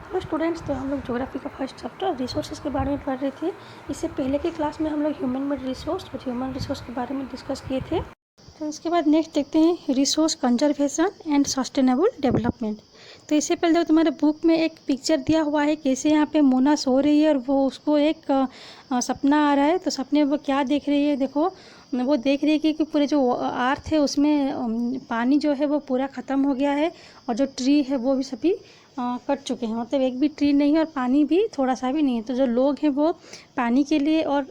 Hello students, तो हम लोग ज्योग्राफी का फर्स्ट चैप्टर रिसोर्सेज के बारे में पढ़ रहे थे। इससे पहले की क्लास में हम लोग ह्यूमन मेड रिसोर्स और ह्यूमन रिसोर्स के बारे में डिस्कस किए थे। तो इसके बाद नेक्स्ट देखते हैं resource conservation and sustainable development. तो इससे पहले देखो तुम्हारे बुक में एक पिक्चर दिया हुआ है, कैसे यहाँ पे मोना सो रही है और वो उसको एक सपना आ रहा है। तो सपने में वो क्या देख रही है, देखो वो देख रही है कि पूरे जो अर्थ है उसमें पानी जो है वो पूरा ख़त्म हो गया है और जो ट्री है वो भी सभी कट चुके हैं। मतलब एक भी ट्री नहीं है और पानी भी थोड़ा सा भी नहीं है। तो जो लोग हैं वो पानी के लिए और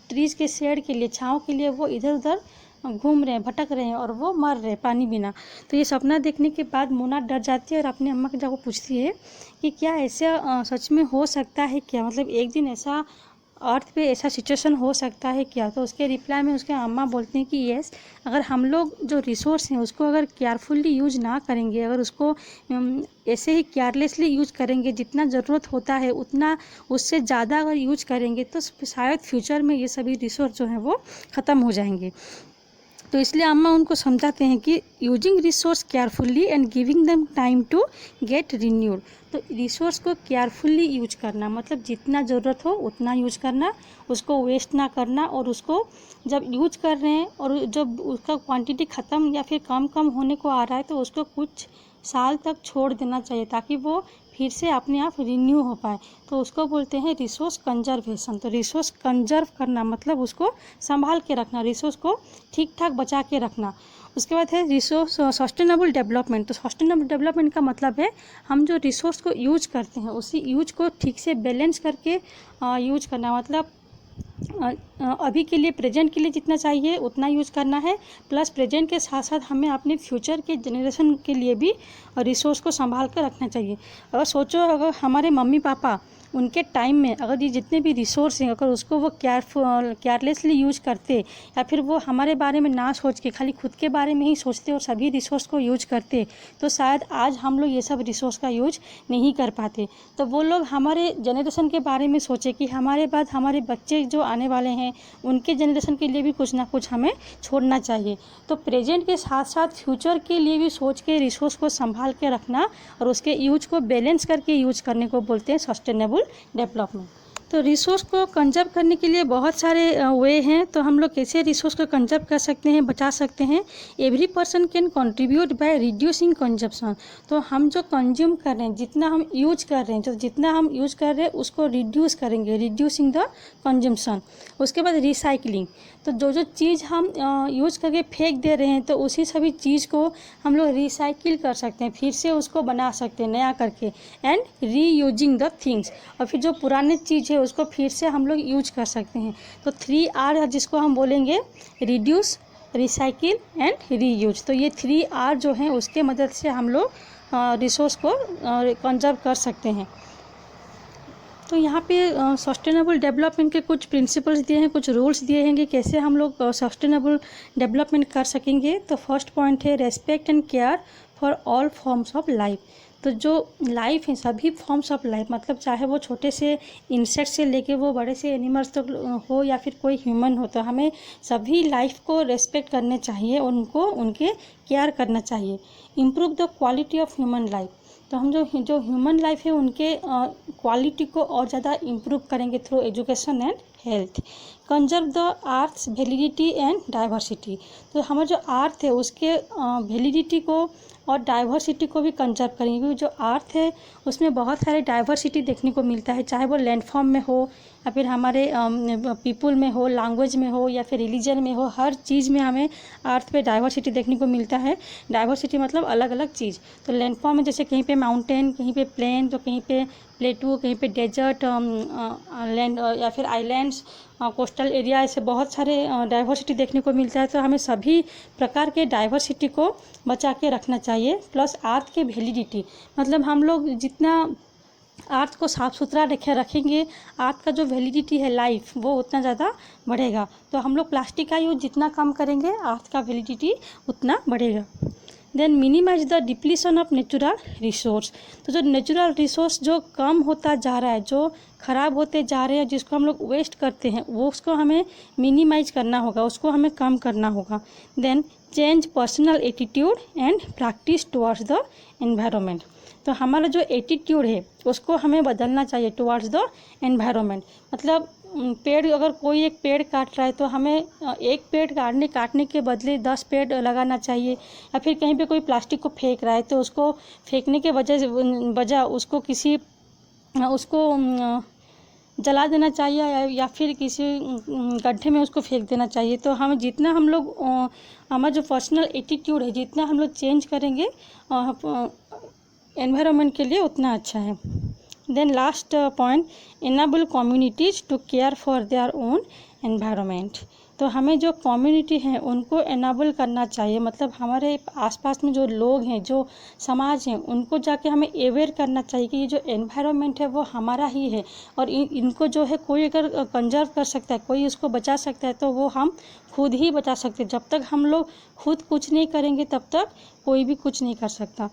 ट्रीज़ के शेड के लिए, छाँव के लिए वो इधर उधर घूम रहे हैं, भटक रहे हैं और वो मर रहे हैं पानी बिना। तो ये सपना देखने के बाद मोना डर जाती है और अपनी अम्मा की जाकर पूछती है कि क्या ऐसा सच में हो सकता है क्या, मतलब एक दिन ऐसा अर्थ पे ऐसा सिचुएशन हो सकता है क्या। तो उसके रिप्लाई में उसके अम्मा बोलते हैं कि यस, अगर हम लोग जो रिसोर्स हैं उसको अगर केयरफुली यूज ना करेंगे, अगर उसको ऐसे ही केयरलेसली यूज करेंगे, जितना ज़रूरत होता है उतना उससे ज़्यादा अगर यूज करेंगे तो शायद फ्यूचर में ये सभी रिसोर्स जो हैं वो ख़त्म हो जाएंगे। तो इसलिए अम्मा उनको समझाते हैं कि using resource carefully and giving them time to get renewed. तो रिसोर्स को केयरफुली यूज करना मतलब जितना ज़रूरत हो उतना यूज करना, उसको वेस्ट ना करना, और उसको जब यूज कर रहे हैं और जब उसका क्वांटिटी ख़त्म या फिर कम कम होने को आ रहा है तो उसको कुछ साल तक छोड़ देना चाहिए ताकि वो फिर से अपने आप रिन्यू हो पाए। तो उसको बोलते हैं रिसोर्स कंजर्वेशन। तो रिसोर्स कंजर्व करना मतलब उसको संभाल के रखना, रिसोर्स को ठीक ठाक बचा के रखना। उसके बाद है रिसोर्स सस्टेनेबल डेवलपमेंट। तो सस्टेनेबल डेवलपमेंट का मतलब है हम जो रिसोर्स को यूज करते हैं उसी यूज को ठीक से बैलेंस करके यूज करना। मतलब अभी के लिए, प्रेजेंट के लिए जितना चाहिए उतना यूज़ करना है, प्लस प्रेजेंट के साथ साथ हमें अपने फ्यूचर के जनरेशन के लिए भी रिसोर्स को संभाल कर रखना चाहिए। अगर सोचो, अगर हमारे मम्मी पापा उनके टाइम में अगर ये जितने भी रिसोर्स हैं अगर उसको वो केयरलेसली यूज करते या फिर वो हमारे बारे में ना सोच के खाली खुद के बारे में ही सोचते और सभी रिसोर्स को यूज करते तो शायद आज हम लोग ये सब रिसोर्स का यूज नहीं कर पाते। तो वो लोग हमारे जनरेशन के बारे में सोचे कि हमारे बाद हमारे बच्चे जो आने वाले हैं उनके जनरेशन के लिए भी कुछ ना कुछ हमें छोड़ना चाहिए। तो प्रेजेंट के साथ साथ फ्यूचर के लिए भी सोच के रिसोर्स को संभाल के रखना और उसके यूज को बैलेंस करके यूज करने को बोलते हैं सस्टेनेबल डेवलपमेंट। तो रिसोर्स को कंजर्व करने के लिए बहुत सारे वे हैं। तो हम लोग कैसे रिसोर्स को कंजर्व कर सकते हैं, बचा सकते हैं। Every person can contribute by reducing consumption. तो हम जो कंज्यूम कर रहे हैं, जितना हम यूज कर रहे हैं, जो जितना हम यूज कर रहे हैं उसको रिड्यूस करेंगे, रिड्यूसिंग द कंजम्पशन। उसके बाद रिसाइकलिंग। तो जो जो चीज़ हम यूज करके फेंक दे रहे हैं तो उसी सभी चीज़ को हम लोग रिसाइकिल कर सकते हैं, फिर से उसको बना सकते हैं नया करके। एंड रीयूजिंग द थिंग्स, और फिर जो पुराने चीज़ है उसको फिर से हम लोग यूज कर सकते हैं। तो 3R जिसको हम बोलेंगे रिड्यूस, रिसाइकिल एंड रीयूज। तो ये 3R जो हैं उसके मदद से हम लोग रिसोर्स को कंजर्व कर सकते हैं। तो यहाँ पे सस्टेनेबल डेवलपमेंट के कुछ प्रिंसिपल्स दिए हैं, कुछ रूल्स दिए हैं कि कैसे हम लोग सस्टेनेबल डेवलपमेंट कर सकेंगे। तो फर्स्ट पॉइंट है respect and care for all forms of life. तो जो लाइफ है, सभी फॉर्म्स ऑफ लाइफ, मतलब चाहे वो छोटे से इंसेक्ट से लेके वो बड़े से एनिमल्स तक हो या फिर कोई ह्यूमन हो, तो हमें सभी लाइफ को रेस्पेक्ट करने चाहिए, उनको उनके केयर करना चाहिए। Improve the quality of human life. तो हम जो ह्यूमन लाइफ है उनके क्वालिटी को और ज़्यादा इम्प्रूव करेंगे through education and health. Conserve the earth's validity and diversity. तो हमारा जो अर्थ है उसके वैलिडिटी को और डाइवर्सिटी को भी कंजर्व करेंगे, क्योंकि जो अर्थ है उसमें बहुत सारे डाइवर्सिटी देखने को मिलता है, चाहे वो लैंडफॉर्म में हो या फिर हमारे पीपल में हो, लैंग्वेज में हो या फिर रिलीजन में हो, हर चीज़ में हमें अर्थ पे डाइवर्सिटी देखने को मिलता है। डाइवर्सिटी मतलब अलग अलग चीज़। तो लैंडफॉर्म में जैसे कहीं पे माउंटेन, कहीं पे प्लेन, तो कहीं पे प्लेटू, कहीं पे डेजर्ट, लैंड या फिर आइलैंड्स, कोस्टल एरिया, ऐसे बहुत सारे डाइवर्सिटी देखने को मिलता है। तो हमें सभी प्रकार के डाइवर्सिटी को बचा के रखना चाहिए। प्लस अर्थ के वैलिडिटी, मतलब हम लोग जितना अर्थ को साफ़ सुथरा रखेंगे, अर्थ का जो वैलिडिटी है लाइफ वो उतना ज़्यादा बढ़ेगा। तो हम लोग प्लास्टिक का यूज जितना कम करेंगे अर्थ का वैलिडिटी उतना बढ़ेगा। Then minimise the depletion of natural resource. तो जो नेचुरल रिसोर्स जो कम होता जा रहा है, जो ख़राब होते जा रहे हैं, जिसको हम लोग वेस्ट करते हैं, वो उसको हमें मिनिमाइज करना होगा, उसको हमें कम करना होगा। Then change personal attitude and practice towards the environment. तो हमारा जो एटीट्यूड है उसको हमें बदलना चाहिए टुवर्ड्स द एनवायरनमेंट। मतलब पेड़, अगर कोई एक पेड़ काट रहा है तो हमें एक पेड़ काटने के बदले 10 पेड़ लगाना चाहिए। या फिर कहीं पे कोई प्लास्टिक को फेंक रहा है तो उसको फेंकने के बजाय उसको जला देना चाहिए या फिर किसी गड्ढे में उसको फेंक देना चाहिए। तो हम जितना हम लोग हमारा जो पर्सनल एटीट्यूड है जितना हम लोग चेंज करेंगे एनवायरनमेंट के लिए उतना अच्छा है। Then last point, enable communities to care for their own environment. तो हमें जो कम्युनिटी है उनको इनेबल करना चाहिए, मतलब हमारे आसपास में जो लोग हैं, जो समाज हैं, उनको जाके हमें अवेयर करना चाहिए कि ये जो एनवायरनमेंट है वो हमारा ही है और इनको जो है कोई अगर कंजर्व कर सकता है, कोई इसको बचा सकता है तो वो हम खुद ही बचा सकते हैं। जब तक हम लोग खुद कुछ नहीं करेंगे तब तक कोई भी कुछ नहीं कर सकता।